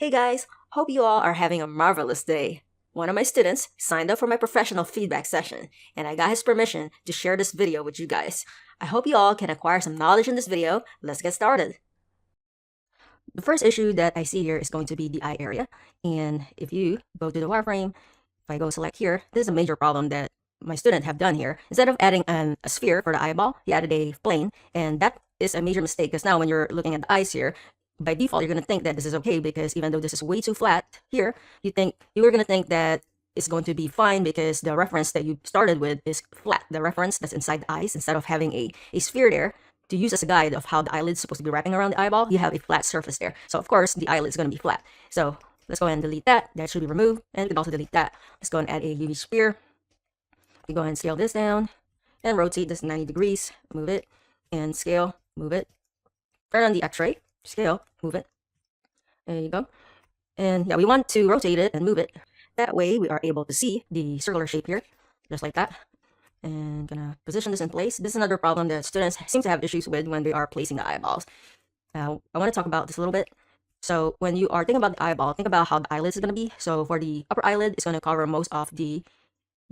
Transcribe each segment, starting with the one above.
Hey guys, hope you all are having a marvelous day. One of my students signed up for my professional feedback session, and I got his permission to share this video with you guys. I hope you all can acquire some knowledge in this video. Let's get started. The first issue that I see here is going to be the eye area, and if you go to the wireframe, if I go select here, this is a major problem that my student have done here. Instead of adding a sphere for the eyeball, he added a plane, and that is a major mistake because now when you're looking at the eyes here, by default, you're going to think that this is okay because even though this is way too flat here, you were going to think that it's going to be fine because the reference that you started with is flat. The reference that's inside the eyes, instead of having a sphere there to use as a guide of how the eyelid is supposed to be wrapping around the eyeball, you have a flat surface there. So of course, the eyelid is going to be flat. So let's go ahead and delete that. That should be removed. And we can also delete that. Let's go and add a UV sphere. We go ahead and scale this down and rotate this 90 degrees. Move it and scale, move it. Turn on the X-ray. Scale, move it. There you go. And yeah, we want to rotate it and move it. That way we are able to see the circular shape here, just like that. And gonna position this in place. This is another problem that students seem to have issues with when they are placing the eyeballs. Now, I want to talk about this a little bit. So when you are thinking about the eyeball, think about how the eyelid is going to be. So for the upper eyelid, it's going to cover most of the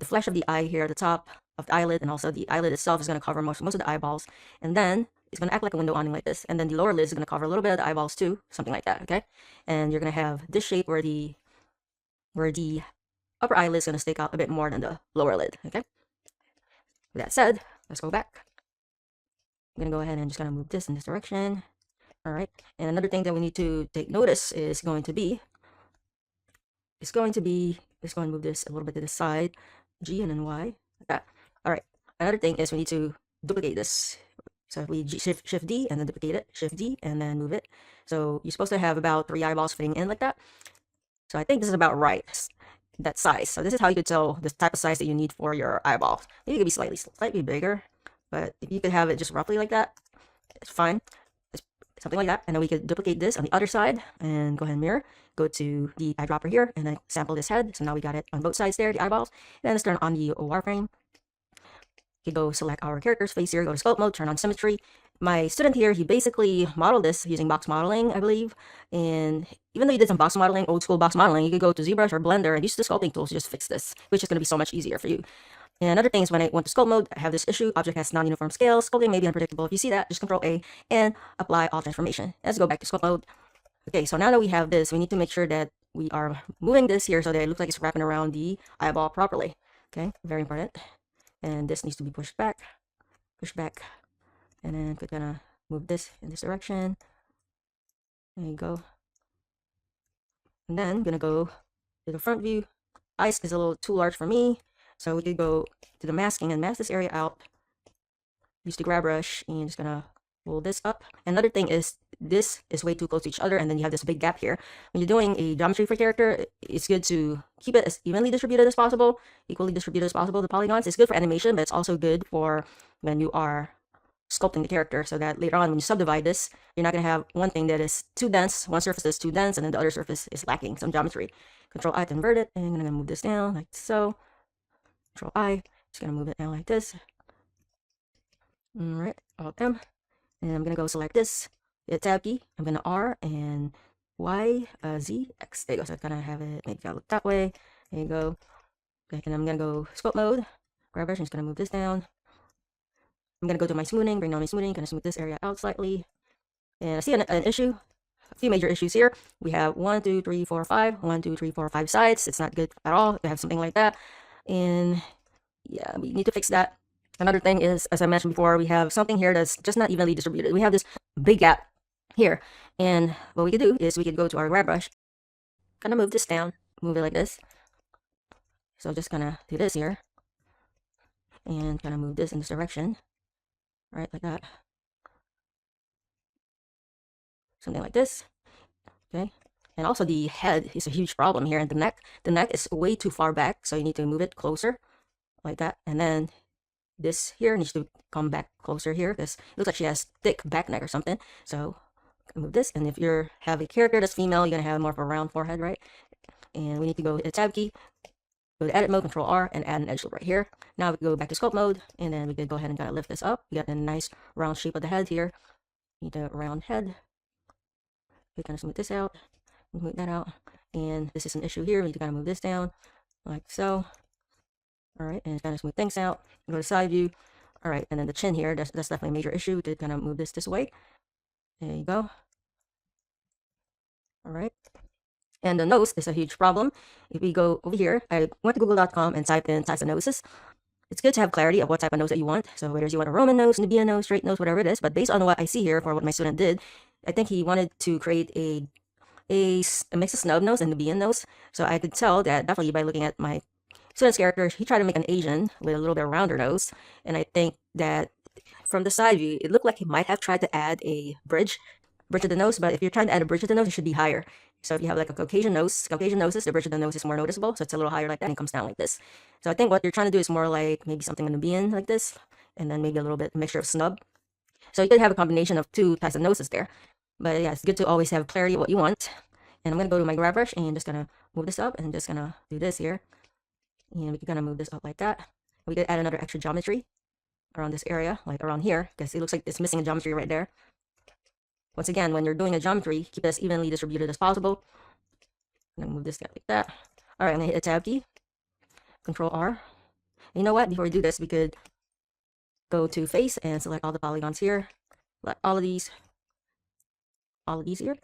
flesh of the eye here at the top of the eyelid, and also the eyelid itself is going to cover most of the eyeballs. And then it's going to act like a window awning like this. And then the lower lid is going to cover a little bit of the eyeballs too, something like that, okay? And you're going to have this shape where the upper eyelid is going to stick out a bit more than the lower lid, okay? With that said, let's go back. I'm going to go ahead and just kind of move this in this direction. All right. And another thing that we need to take notice is going to move this a little bit to the side, G and then Y, like that. All right. Another thing is we need to duplicate this. So if we shift D and then duplicate it, shift D and then move it. So you're supposed to have about 3 eyeballs fitting in like that. So I think this is about right, that size. So this is how you could tell the type of size that you need for your eyeballs. Maybe it could be slightly bigger, but if you could have it just roughly like that, it's fine. It's something like that. And then we could duplicate this on the other side and go ahead and mirror. Go to the eyedropper here and then sample this head. So now we got it on both sides there, the eyeballs. And then let's turn on the wireframe. You go select our character's face here, go to sculpt mode, turn on symmetry. My student here, he basically modeled this using box modeling, I believe. And even though you did some box modeling, old school box modeling, you could go to ZBrush or Blender and use the sculpting tools to just fix this, which is going to be so much easier for you. And another thing is when I went to sculpt mode, I have this issue, object has non-uniform scale, sculpting may be unpredictable. If you see that, just Control A and apply all transformation. Let's go back to sculpt mode. Okay, so now that we have this, we need to make sure that we are moving this here so that it looks like it's wrapping around the eyeball properly. Okay, very important. And this needs to be pushed back, and then we're gonna move this in this direction. There you go. And then I'm gonna go to the front view. Eyes is a little too large for me, so we could go to the masking and mask this area out. Use the grab brush and just gonna pull this up. Another thing is this is way too close to each other, and then you have this big gap here. When you're doing a geometry for character, it's good to keep it as equally distributed as possible, the polygons. It's good for animation, but it's also good for when you are sculpting the character, so that later on when you subdivide this, you're not going to have one thing that is too dense, one surface is too dense, and then the other surface is lacking some geometry. Control I to invert it, and I'm going to move this down like so. Control I, just going to move it down like this. All right, Alt M. And I'm going to go select this, hit tab key, I'm going to R and Y, Z, X. There you go. So I kind of have it, make it look that way. There you go. Okay, and I'm going to go sculpt mode, grab brush, I'm just going to move this down. I'm going to go to my smoothing, bring down my smoothing, going to smooth this area out slightly. And I see an issue, a few major issues here. We have 1, 2, 3, 4, 5, 1, 2, 3, 4, 5 sides. It's not good at all. We have something like that. And yeah, we need to fix that. Another thing is, as I mentioned before, we have something here that's just not evenly distributed. We have this big gap here. And what we could do is we could go to our grab brush, kind of move this down, move it like this. So just kind of do this here. And kind of move this in this direction. Right, like that. Something like this. Okay. And also the head is a huge problem here. And the neck is way too far back. So you need to move it closer like that. And then this here needs to come back closer here because it looks like she has thick back neck or something. So move this, and if you have a character that's female, you're gonna have more of a round forehead, right? And we need to go hit the tab key, go to edit mode, Control R, and add an edge loop right here. Now we can go back to sculpt mode, and then we can go ahead and kind of lift this up. We got a nice round shape of the head here. Need a round head. We kind of smooth this out. Move that out. And this is an issue here. We need to kind of move this down like so. All right, and kind of smooth things out. Go to side view. All right, and then the chin here, that's definitely a major issue. We could kind of move this way. There you go. All right. And the nose is a huge problem. If we go over here, I went to google.com and typed in types of noses. It's good to have clarity of what type of nose that you want. So whether you want a Roman nose, Nubian nose, straight nose, whatever it is. But based on what I see here for what my student did, I think he wanted to create a mix of snub nose and Nubian nose. So I could tell that definitely by looking at my student's character, he tried to make an Asian with a little bit rounder nose. And I think that from the side view, it looked like he might have tried to add a bridge of the nose. But if you're trying to add a bridge of the nose, it should be higher. So if you have like a Caucasian noses, the bridge of the nose is more noticeable. So it's a little higher like that and it comes down like this. So I think what you're trying to do is more like maybe something Nubian like this. And then maybe a little bit mixture of snub. So you could have a combination of two types of noses there. But yeah, it's good to always have clarity of what you want. And I'm going to go to my grab brush and just going to move this up and just going to do this here. And we can kind of move this up like that. We could add another extra geometry around this area, like around here, because it looks like it's missing a geometry right there. Once again, when you're doing a geometry, keep it as evenly distributed as possible. I'm going to move this guy like that. All right, I'm going to hit the tab key, Control R. And you know what? Before we do this, we could go to face and select all the polygons here. Select all of these here.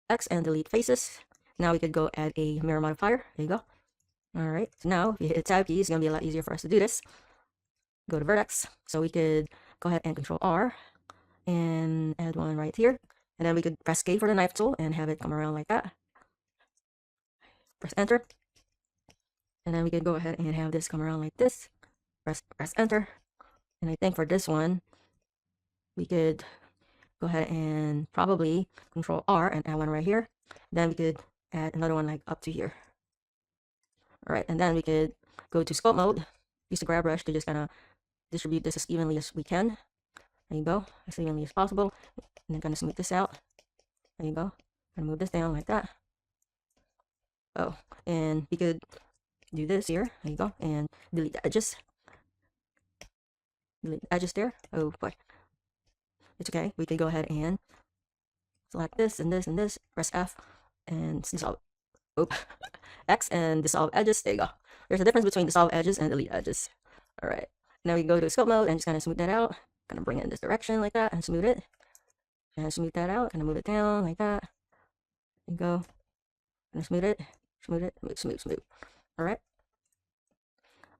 X and delete faces. Now we could go add a mirror modifier. There you go. All right, so now if you hit tab key, it's going to be a lot easier for us to do this. Go to vertex. So we could go ahead and Control R and add one right here. And then we could press K for the knife tool and have it come around like that. Press enter. And then we could go ahead and have this come around like this. Press enter. And I think for this one, we could go ahead and probably Control R and add one right here. Then we could add another one like up to here. All right, and then we could go to sculpt mode. Use the grab brush to just kind of distribute this as evenly as we can. There you go, as evenly as possible. And then kind of smooth this out. There you go. And move this down like that. Oh, and we could do this here. There you go. And delete the edges. Delete the edges there. Oh boy. It's okay. We could go ahead and select this and this and this. Press F and dissolve. Oh, X and dissolve edges. There you go. There's a difference between dissolve edges and delete edges. All right. Now we go to sculpt mode and just kind of smooth that out. Kind of bring it in this direction like that and smooth it. And smooth that out. Kind of move it down like that. There you go. And smooth it. Smooth it. Smooth, smooth. All right.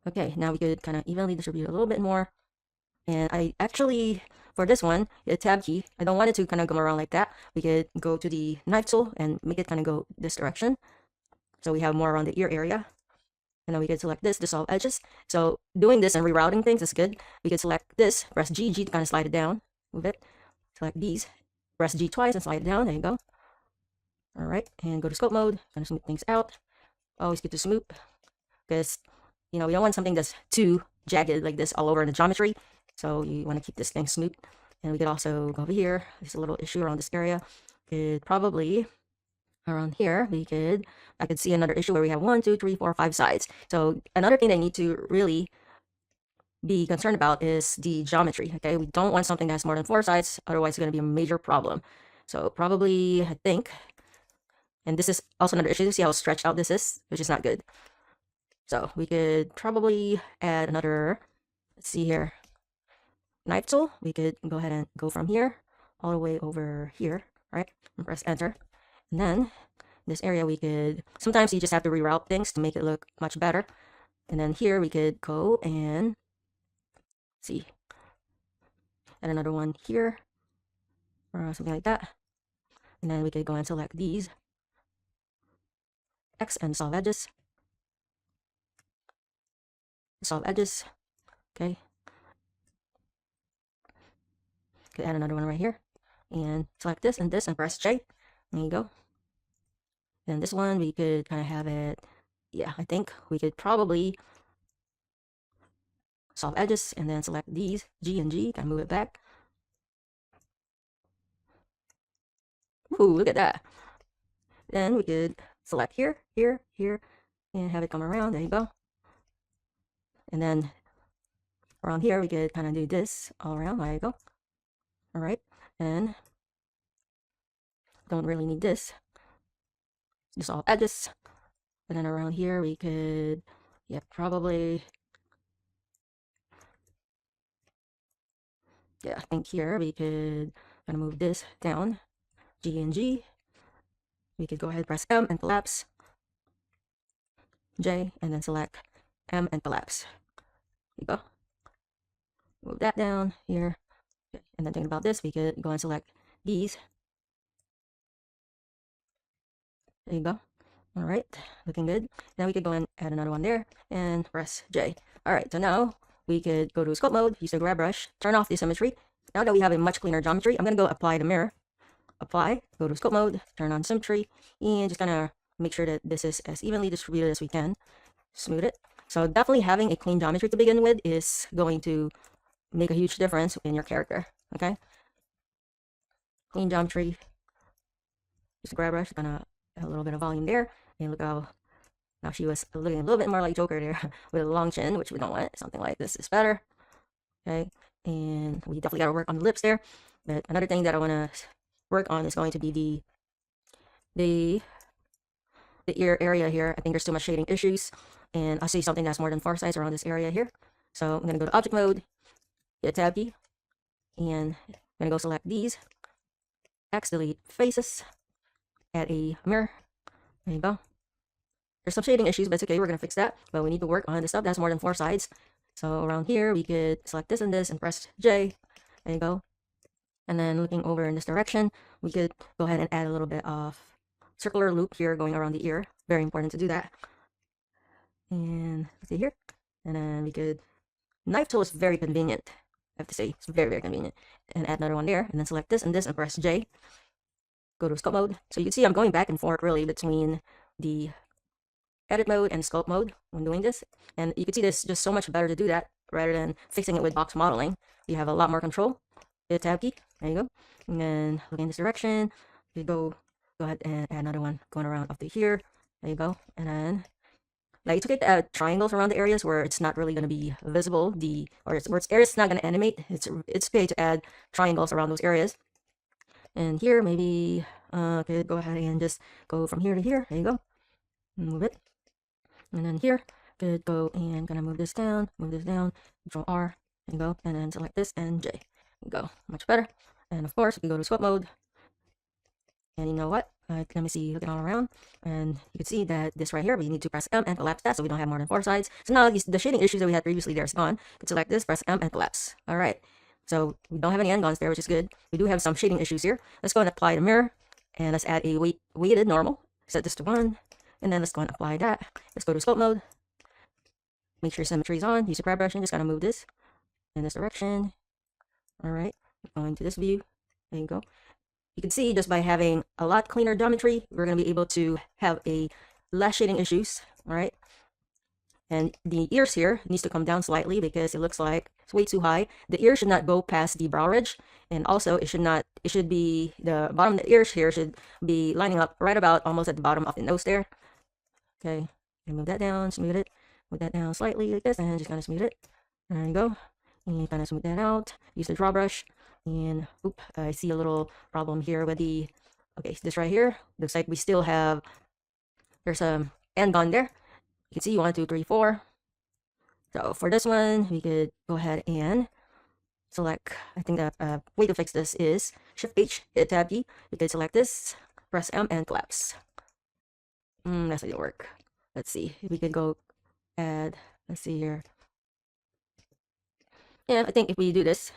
Okay. Now we could kind of evenly distribute a little bit more. And I actually, for this one, hit tab key. I don't want it to kind of come around like that. We could go to the knife tool and make it kind of go this direction. So we have more around the ear area. And then we could select this, dissolve edges. So doing this and rerouting things is good. We could select this, press G to kind of slide it down. Move it. Select these. Press G twice and slide it down. There you go. All right. And go to scope mode. Kind of smooth things out. Always good to smooth. Because, you know, we don't want something that's too jagged like this all over in the geometry. So you want to keep this thing smooth. And we could also go over here. There's a little issue around this area. It probably around here, I could see another issue where we have 1, 2, 3, 4, 5 sides. So another thing they need to really be concerned about is the geometry. Okay, we don't want something that has more than 4 sides, otherwise it's going to be a major problem. So probably, I think, and this is also another issue. See how stretched out this is, which is not good. So we could probably add another, let's see here, knife tool. We could go ahead and go from here all the way over here, right? And press enter. And then this area we could, sometimes you just have to reroute things to make it look much better. And then here we could go and see, add another one here or something like that. And then we could go and select these X and dissolve edges. Dissolve edges. Okay. Could add another one right here and select this and press J. There you go. Then this one we could kind of have it, yeah, I think we could probably solve edges and then select these G and G, kind of move it back. Ooh, look at that. Then we could select here, here, here, and have it come around. There you go. And then around here we could kind of do this all around. There you go. All right, and don't really need this. dissolve edges. And then around here we could, yeah, probably, yeah, I think here we could kind of move this down, G and G. We could go ahead, press M and collapse, J, and then select M and collapse. There you go. Move that down here. And then thinking about this, we could go and select these. There you go. All right, looking good. Now we could go and add another one there and press J. All right, so now we could go to sculpt mode, use the grab brush, turn off the symmetry. Now that we have a much cleaner geometry, I'm gonna go apply the mirror. Apply, go to sculpt mode, turn on symmetry, and just kind of make sure that this is as evenly distributed as we can. Smooth it. So definitely having a clean geometry to begin with is going to make a huge difference in your character. Okay, clean geometry. Just grab brush, gonna add a little bit of volume there, and look how now she was looking a little bit more like Joker there with a long chin, which we don't want. Something like this is better. Okay, and we definitely gotta work on the lips there. But another thing that I wanna work on is going to be the ear area here. I think there's too much shading issues, and I see something that's more than 4 sides around this area here. So I'm gonna go to object mode, hit tab key, and I'm gonna go select these, X delete faces, add a mirror. There you go. There's some shading issues, but it's okay. We're gonna fix that. But we need to work on the stuff that's more than 4 sides. So around here, we could select this and press J. There you go. And then looking over in this direction, we could go ahead and add a little bit of circular loop here going around the ear. Very important to do that. And let's see here. And then we could, knife tool is very convenient. I have to say, it's very, very convenient. And add another one there, and then select this and press J. Go to sculpt mode. So you can see I'm going back and forth really between the edit mode and sculpt mode when doing this. And you can see this just so much better to do that rather than fixing it with box modeling. You have a lot more control. Hit tab key. There you go. And then looking in this direction, you go ahead and add another one going around up to here. There you go. And then now it's okay to add triangles around the areas where it's not really going to be visible, where it's areas not going to animate. It's okay to add triangles around those areas. And here maybe okay, go ahead and just go from here to here. There you go. Move it. And then here, could go and gonna move this down, Control R, there you go, and then select this and J. There you go, much better. And of course, we go to sculpt mode. And you know what? Let me see, looking all around, and you can see that this right here, we need to press M and collapse that so we don't have more than 4 sides. So now the shading issues that we had previously there is gone. You can select this, press M and collapse. All right. So we don't have any endgons there, which is good. We do have some shading issues here. Let's go and apply the mirror, and let's add a weighted normal. Set this to 1, and then let's go and apply that. Let's go to sculpt mode. Make sure symmetry is on. Use the grab brush and just kind of move this in this direction. All right, going to this view. There you go. You can see just by having a lot cleaner geometry, we're going to be able to have a less shading issues. All right. And the ears here needs to come down slightly because it looks like it's way too high. The ear should not go past the brow ridge, and also it should be the bottom of the ears here should be lining up right about almost at the bottom of the nose there. Okay, and move that down, smooth it, move that down slightly like this, and just kind of smooth it. There you go, and kind of smooth that out. Use the draw brush, and oop, I see a little problem here with the. Okay, this right here looks like we still have. There's a end gone there. You can see 1, 2, 3, 4. So for this one, we could go ahead and select. I think the way to fix this is Shift H, hit tab key. We could select this, press M and collapse. That's not gonna work. Let's see. We could go add. Let's see here. Yeah, I think if we do this,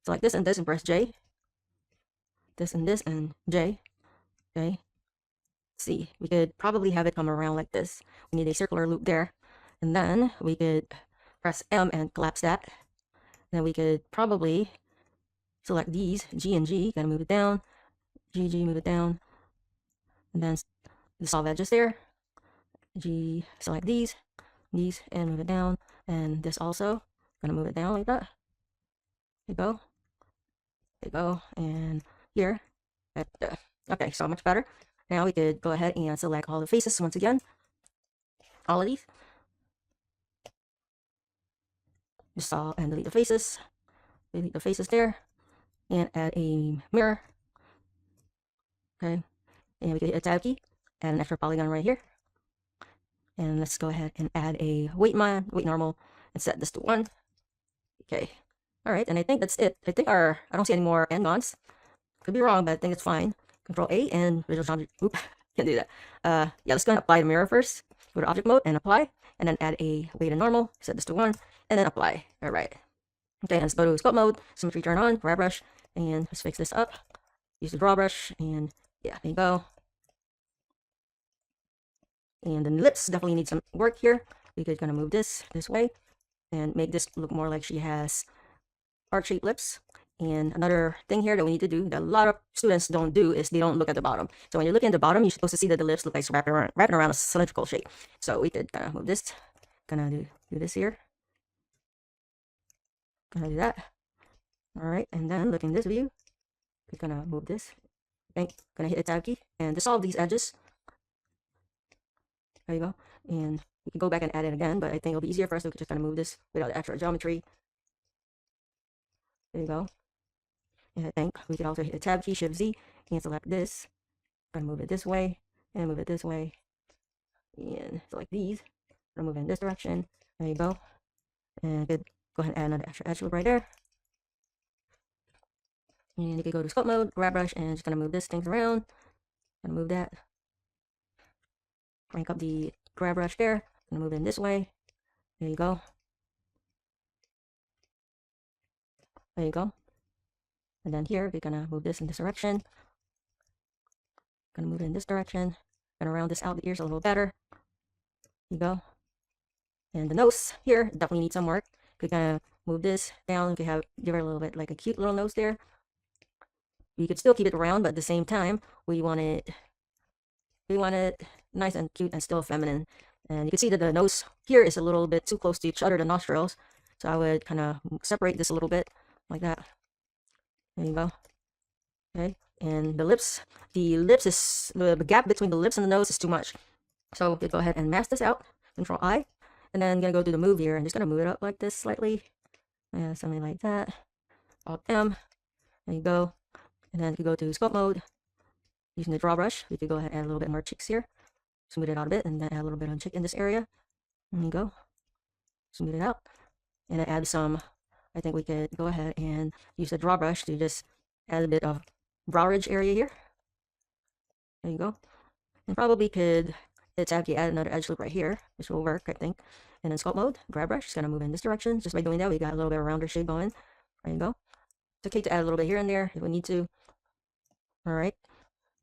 select this and press J. This and J. Okay. See, we could probably have it come around like this. We need a circular loop there, and then we could press M and collapse that. Then we could probably select these G and G, kind of move it down, G, move it down, and then dissolve edges there. G, select these, and move it down, and this also, gonna move it down like that. There you go, and here. Okay, so much better. Now we could go ahead and select all the faces once again. All of these. Dissolve and delete the faces. Delete the faces there. And add a mirror. Okay. And we can hit a tab key. add an extra polygon right here. And let's go ahead and add a weight normal, and set this to 1. Okay. All right, and I think that's it. I don't see any more n-gons. Could be wrong, but I think it's fine. Control A and visual geometry. Oop, can't do that. Yeah, let's go and apply the mirror first. Go to object mode and apply, and then add a weight and normal. Set this to 1, and then apply. All right. Okay, and let's go to sculpt mode. Symmetry turn on. Grab brush, and let's fix this up. Use the draw brush, and yeah, there you go. And the lips definitely need some work here. We could kind of move this way and make this look more like she has heart-shaped lips. And another thing here that we need to do that a lot of students don't do is they don't look at the bottom. So when you're looking at the bottom, you're supposed to see that the lips look like wrapping around a cylindrical shape. So we could kind of move this, kind of do this here. Kind of do that. All right, and then look in this view. We're gonna move this. Okay, gonna hit the tab key and dissolve these edges. There you go. And we can go back and add it again, but I think it'll be easier for us to just kind of move this without the extra geometry. There you go. And I think we could also hit the tab key, Shift Z, and select this. Gonna move it this way, and move it this way. And select these. Gonna move it in this direction. There you go. And good. Go ahead and add another extra edge loop right there. And you can go to sculpt mode, grab brush, and just gonna move this thing around. Gonna move that. Crank up the grab brush there. Gonna move it in this way. There you go. There you go. And then here, we're gonna move this in this direction. Gonna move it in this direction. Gonna round this out the ears a little better. There you go. And the nose here definitely needs some work. We're gonna move this down. We have give her a little bit like a cute little nose there. You could still keep it round, but at the same time, we want it nice and cute and still feminine. And you can see that the nose here is a little bit too close to each other, the nostrils. So I would kind of separate this a little bit like that. There you go. Okay, and the lips is the gap between the lips and the nose is too much. So we go ahead and mask this out. Control I, and then I'm gonna go to the move here and just gonna move it up like this slightly. Yeah, something like that. Alt M. There you go. And then you go to sculpt mode. Using the draw brush, we could go ahead and add a little bit more cheeks here. Smooth it out a bit, and then add a little bit of cheek in this area. There you go. Smooth it out. And then add some, I think we could go ahead and use the draw brush to just add a bit of brow ridge area here. There you go. And probably could actually add another edge loop right here, which will work, I think. And then sculpt mode, grab brush, just gonna move in this direction. Just by doing that, we got a little bit of rounder shape going. There you go. It's okay to add a little bit here and there if we need to. All right.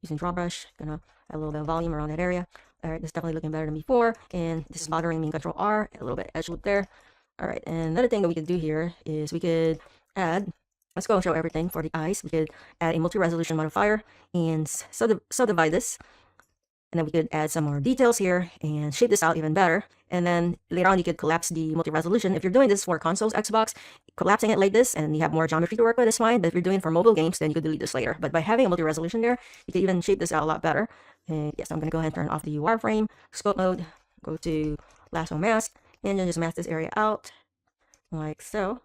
Using draw brush, gonna add a little bit of volume around that area. All right, this is definitely looking better than before. And this is bothering me. Control R, add a little bit of edge loop there. All right, and another thing that we could do here is we could add, let's go and show everything for the eyes. We could add a multi-resolution modifier and subdivide this. And then we could add some more details here and shape this out even better. And then later on, you could collapse the multi-resolution. If you're doing this for consoles, Xbox, collapsing it like this and you have more geometry to work with is fine. But if you're doing it for mobile games, then you could delete this later. But by having a multi-resolution there, you could even shape this out a lot better. And yes, I'm going to go ahead and turn off the wireframe, scope mode, go to lasso mask, and then just mask this area out like so.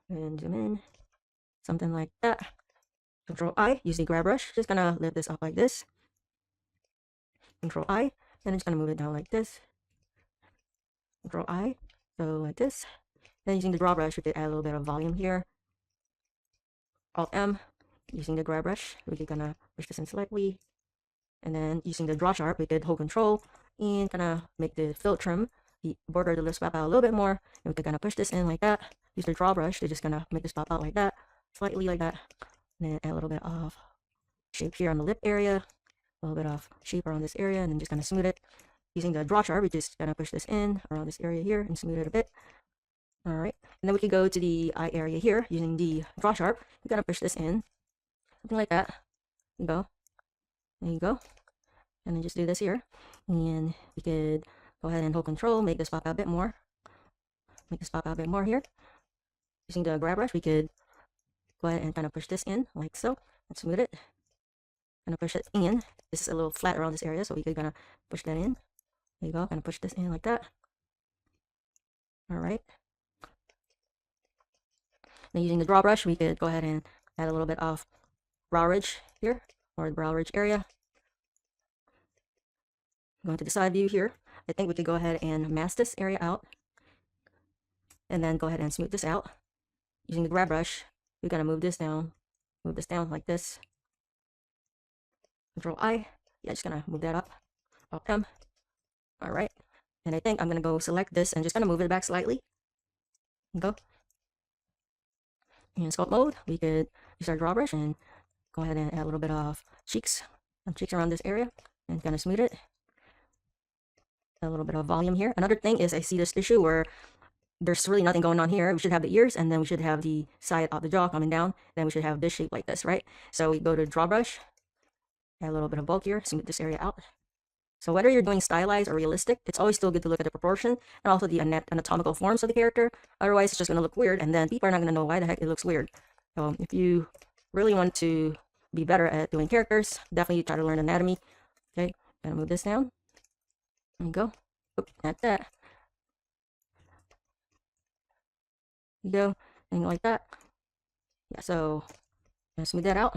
And zoom in, something like that. Control I, use the grab brush, just gonna lift this up like this. Control I, and I'm just gonna move it down like this. Control I, so like this. Then using the draw brush, we could add a little bit of volume here. Alt M, using the grab brush, we could gonna push this in slightly. And then using the draw sharp, we could hold control and kind of make the fill trim, the border of the lips pop out a little bit more. And we could kind of push this in like that. Use the draw brush to just kind of make this pop out like that, slightly like that. And then add a little bit of shape here on the lip area, a little bit of shape around this area, and then just kind of smooth it. Using the draw sharp, we just kind of push this in around this area here and smooth it a bit. All right, and then we could go to the eye area here using the draw sharp. We gotta push this in, something like that. There you go. There you go. And then just do this here, and we could go ahead and hold control, make this pop out a bit more. Make this pop out a bit more here. Using the grab brush, we could go ahead and kind of push this in like so, and smooth it. Gonna push it in. This is a little flat around this area, so we could gonna push that in. There you go. Gonna push this in like that. All right. Then using the draw brush, we could go ahead and add a little bit of brow ridge here, or the brow ridge area. Going to the side view here, I think we could go ahead and mask this area out, and then go ahead and smooth this out using the grab brush. We're gonna move this down like this. Control I. Yeah, just gonna move that up. Alt M. All right. And I think I'm gonna go select this and just gonna move it back slightly. Go. In sculpt mode, we could use our draw brush and go ahead and add a little bit of cheeks around this area and kind of smooth it. A little bit of volume here. Another thing is I see this issue where there's really nothing going on here. We should have the ears, and then we should have the side of the jaw coming down. Then we should have this shape like this, right? So we go to draw brush, add a little bit of bulk here, smooth this area out. So whether you're doing stylized or realistic, it's always still good to look at the proportion and also the anatomical forms of the character. Otherwise, it's just going to look weird, and then people are not going to know why the heck it looks weird. So if you really want to be better at doing characters, definitely try to learn anatomy. Okay, gonna move this down. There you go. Oop, not that. There you go. Anything like that. Yeah, so gonna smooth that out.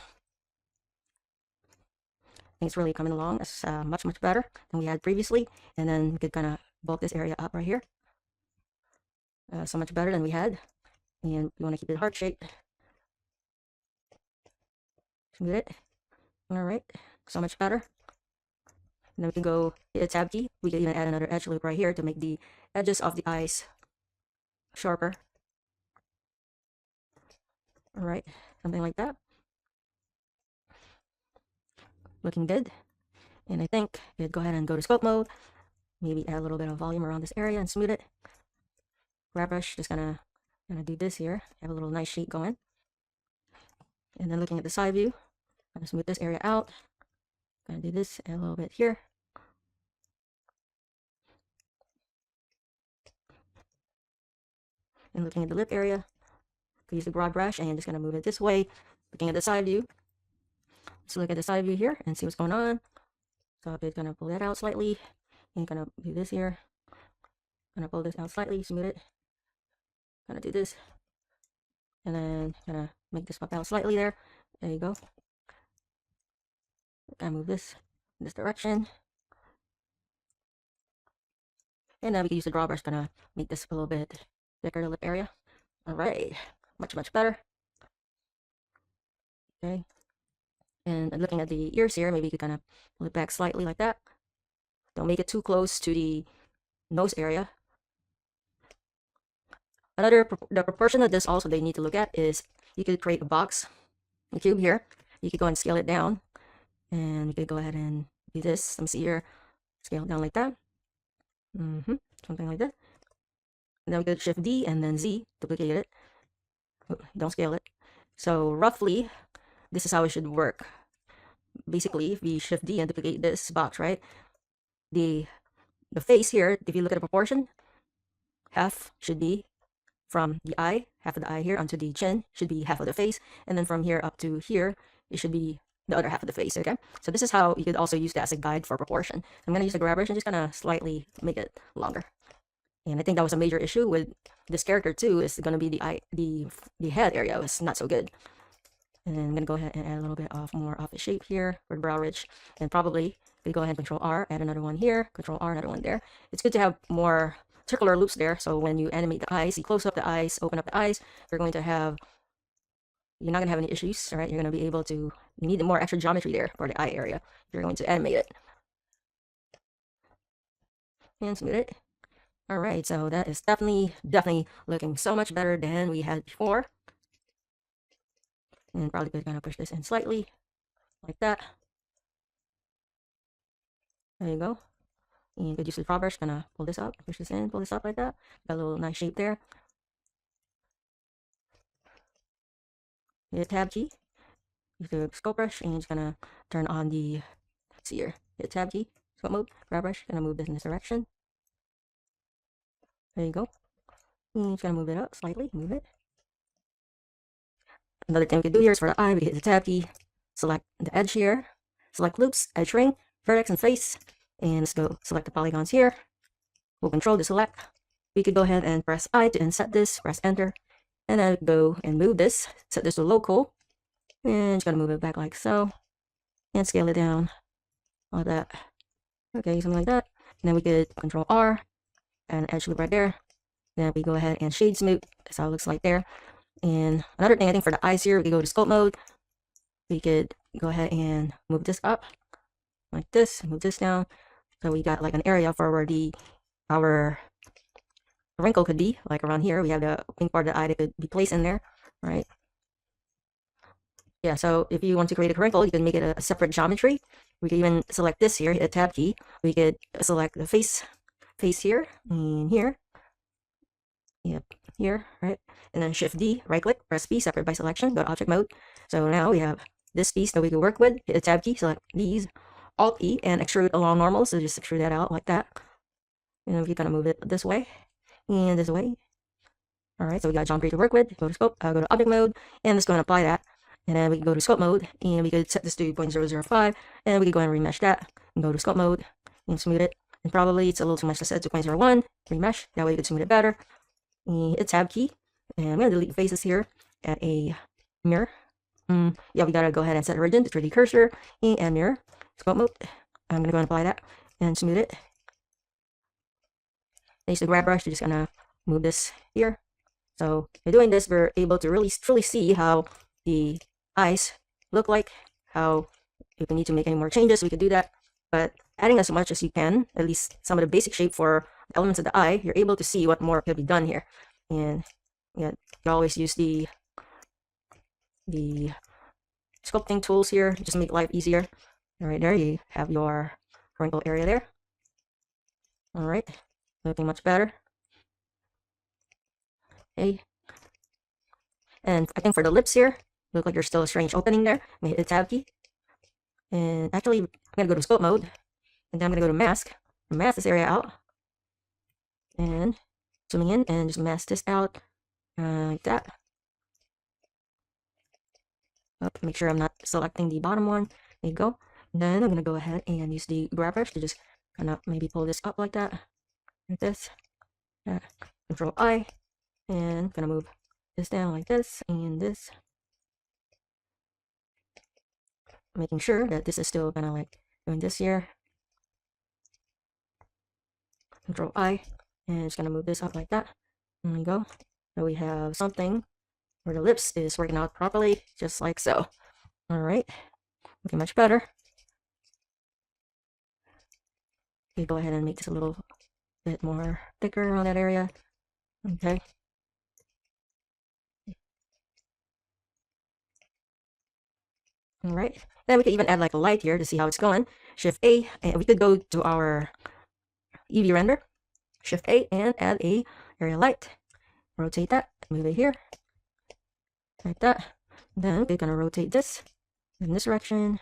I think it's really coming along. It's much better than we had previously. And then we could kind of bulk this area up right here. So much better than we had. And we want to keep it heart shaped. Smooth it. All right, so much better. And then we can go hit a tab key. We can even add another edge loop right here to make the edges of the eyes sharper. All right, something like that. Looking good. And I think we'd go ahead and go to sculpt mode. Maybe add a little bit of volume around this area and smooth it. Grab brush, just gonna do this here. Have a little nice shape going. And then looking at the side view, gonna smooth this area out. Gonna do this a little bit here. And looking at the lip area, could use the broad brush and just gonna move it this way. Looking at the side view, let's look at the side view here and see what's going on. So I'm gonna pull that out slightly, and gonna do this here. Gonna pull this out slightly, smooth it. Gonna do this, and then gonna make this pop out slightly there. There you go. Gonna move this in this direction. And then we can use the draw brush, gonna make this a little bit thicker, the lip area. All right, much better. Okay. And looking at the ears here, maybe you could kind of pull it back slightly like that. Don't make it too close to the nose area. The proportion of this also they need to look at is you could create a box, a cube here. You could go and scale it down, and you could go ahead and do this. Let me see here, scale it down like that. Something like that. And then we could shift D and then Z, duplicate it. Don't scale it. So roughly, this is how it should work. Basically, if we shift D and duplicate this box, right? The face here, if you look at the proportion, half should be from the eye, half of the eye here onto the chin should be half of the face, and then from here up to here, it should be the other half of the face, okay? So this is how you could also use that as a guide for proportion. I'm gonna use the grab brush and just gonna slightly make it longer. And I think that was a major issue with this character too, is gonna be the eye, the head area was not so good. And then I'm gonna go ahead and add a little bit of more of the shape here for the brow ridge. And probably we go ahead and Control R, add another one here, Control R, another one there. It's good to have more circular loops there, so when you animate the eyes, you close up the eyes, open up the eyes, you're not gonna have any issues, all right? You're gonna be able to, you need more extra geometry there for the eye area if you're going to animate it. And smooth it. All right, so that is definitely looking so much better than we had before. And probably could kind of push this in slightly, like that. There you go. And you could use the draw brush, gonna pull this up, push this in, pull this up like that. Got a little nice shape there. Hit tab key, use the sculpt brush, and just gonna turn on the, let's see here, hit tab key, sculpt mode, grab brush, gonna move this in this direction. There you go. And just gonna move it up slightly, move it. Another thing we can do here is for the eye, we can hit the tab key, select the edge here, select loops, edge ring, vertex, and face, and let's go select the polygons here. We'll control the select. We could go ahead and press I to inset this, press enter, and then go and move this, set this to local, and just gonna move it back like so, and scale it down, like that. Okay, something like that. And then we could Control R and edge loop right there. Then we go ahead and shade smooth. That's how it looks like there. And another thing, I think for the eyes here, we could go to sculpt mode. We could go ahead and move this up like this, move this down. So we got like an area for where our wrinkle could be, like around here. We have the wing part of the eye that could be placed in there, right? Yeah, so if you want to create a wrinkle, you can make it a separate geometry. We could even select this here, hit a tab key. We could select the face here and here. Yep, here, right? And then Shift D, right click, press P, separate by selection, go to object mode. So now we have this piece that we can work with. Hit the tab key, select these, Alt E, and extrude along normal. So just extrude that out like that. And then we kind of move it this way and this way. All right, so we got geometry to work with. Go to scope, go to object mode, and let's go and apply that. And then we can go to scope mode, and we could set this to 0.005, and we could go and remesh that, and go to scope mode, and smooth it. And probably it's a little too much to set to 0.01, remesh, that way you can smooth it better. And hit tab key, and I'm going to delete the faces here, add a mirror. Yeah, we got to go ahead and set origin to 3D cursor, and add mirror, scope mode. I'm going to go and apply that, and smooth it. Then use the grab brush to just kind of move this here. So by doing this, we're able to really truly see how the eyes look like, how if we need to make any more changes, we could do that. But adding as much as you can, at least some of the basic shape for the elements of the eye, you're able to see what more could be done here. And yeah, you always use the sculpting tools here, just make life easier. All right, there you have your wrinkle area there. All right, looking much better. Okay. And I think for the lips here, look like there's still a strange opening there. I'm gonna hit the tab key. And actually, I'm gonna go to scope mode. And then I'm gonna go to mask. Mask this area out. And zooming in and just mask this out like that. Make sure I'm not selecting the bottom one. There you go. And then I'm gonna go ahead and use the grab brush to just kind of maybe pull this up like that. Like this. Control I. And gonna move this down like this and this. Making sure that this is still kind of like doing this here. Control I, and it's gonna move this up like that. There we go. So we have something where the lips is working out properly, just like so. All right, looking much better. Okay, go ahead and make this a little bit more thicker around that area. Okay. All right. Then we could even add like a light here to see how it's going. Shift A, and we could go to our EV render. Shift A and add a area light. Rotate that, move it here, like that. Then we're gonna rotate this in this direction.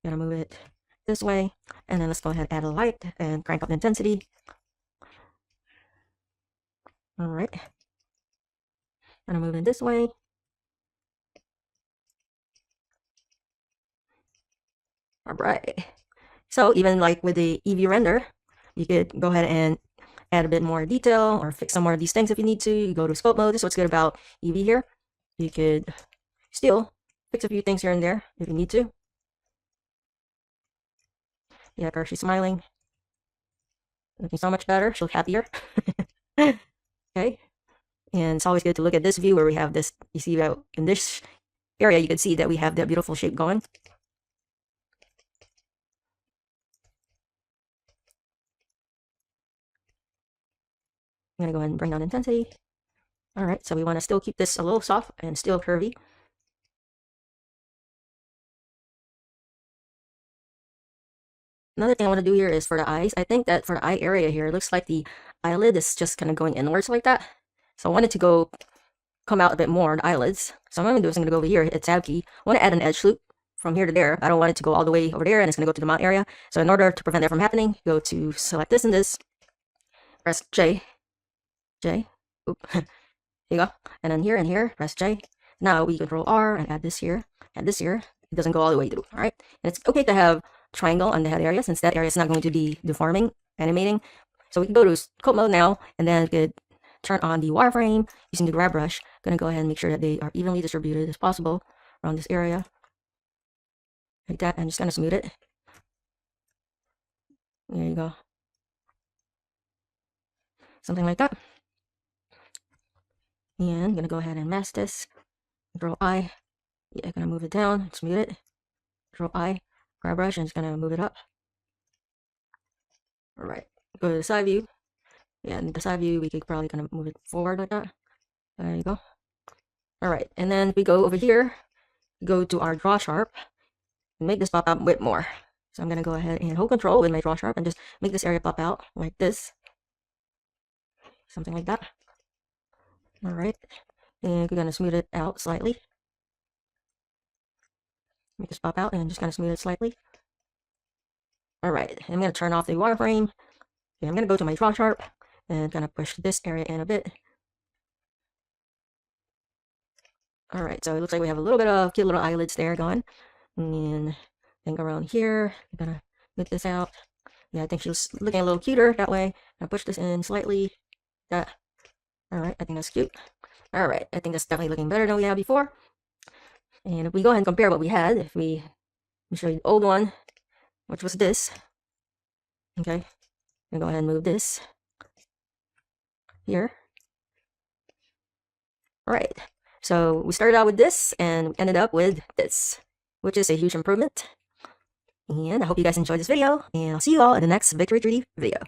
Gonna move it this way, and then let's go ahead and add a light and crank up the intensity. All right. Gonna move it this way. All right. So even like with the EV render, you could go ahead and add a bit more detail or fix some more of these things if you need to. You go to scope mode. This is what's good about EV here. You could still fix a few things here and there if you need to. Yeah, her, she's smiling. Looking so much better. She'll happier. Okay. And it's always good to look at this view where we have this, you see that in this area, you can see that we have that beautiful shape going. I'm gonna go ahead and bring down intensity. All right, so we want to still keep this a little soft and still curvy. Another thing I want to do here is for the eyes. I think that for the eye area here, it looks like the eyelid is just kind of going inwards like that. So I wanted to come out a bit more, the eyelids. So what I'm going to do is I'm going to go over here, hit tab key. I want to add an edge loop from here to there. I don't want it to go all the way over there and it's going to go to the mouth area. So in order to prevent that from happening, go to select this and this, press J, oop, here you go. And then here and here, press J. Now we control R and add this here, add this here. It doesn't go all the way through, all right? And it's okay to have triangle on the head area since that area is not going to be deforming, animating. So we can go to scope mode now and then we could turn on the wireframe using the grab brush. Gonna go ahead and make sure that they are evenly distributed as possible around this area. Like that, and just gonna smooth it. There you go. Something like that. And I'm gonna go ahead and mask this. Control I. Yeah, gonna move it down, smooth it. Control I, grab brush, and just gonna move it up. Alright, go to the side view. Yeah, and the side view, we could probably kind of move it forward like that. There you go. Alright, and then we go over here, go to our draw sharp, and make this pop out a bit more. So I'm gonna go ahead and hold control with my draw sharp and just make this area pop out like this. Something like that. Alright, and we're gonna smooth it out slightly. Make this pop out and just kind of smooth it slightly. Alright, I'm going to turn off the wireframe. Okay, I'm going to go to my draw sharp and kind of push this area in a bit. Alright, so it looks like we have a little bit of cute little eyelids there going. And I think around here, I'm going to make this out. Yeah, I think she's looking a little cuter that way. I'll push this in slightly. That. Alright, I think that's cute. Alright, I think that's definitely looking better than we had before. And if we go ahead and compare what we had, if we show you the old one, which was this. Okay, I'm gonna go ahead and move this here. Alright, so we started out with this and we ended up with this, which is a huge improvement. And I hope you guys enjoyed this video, and I'll see you all in the next Victory 3D video.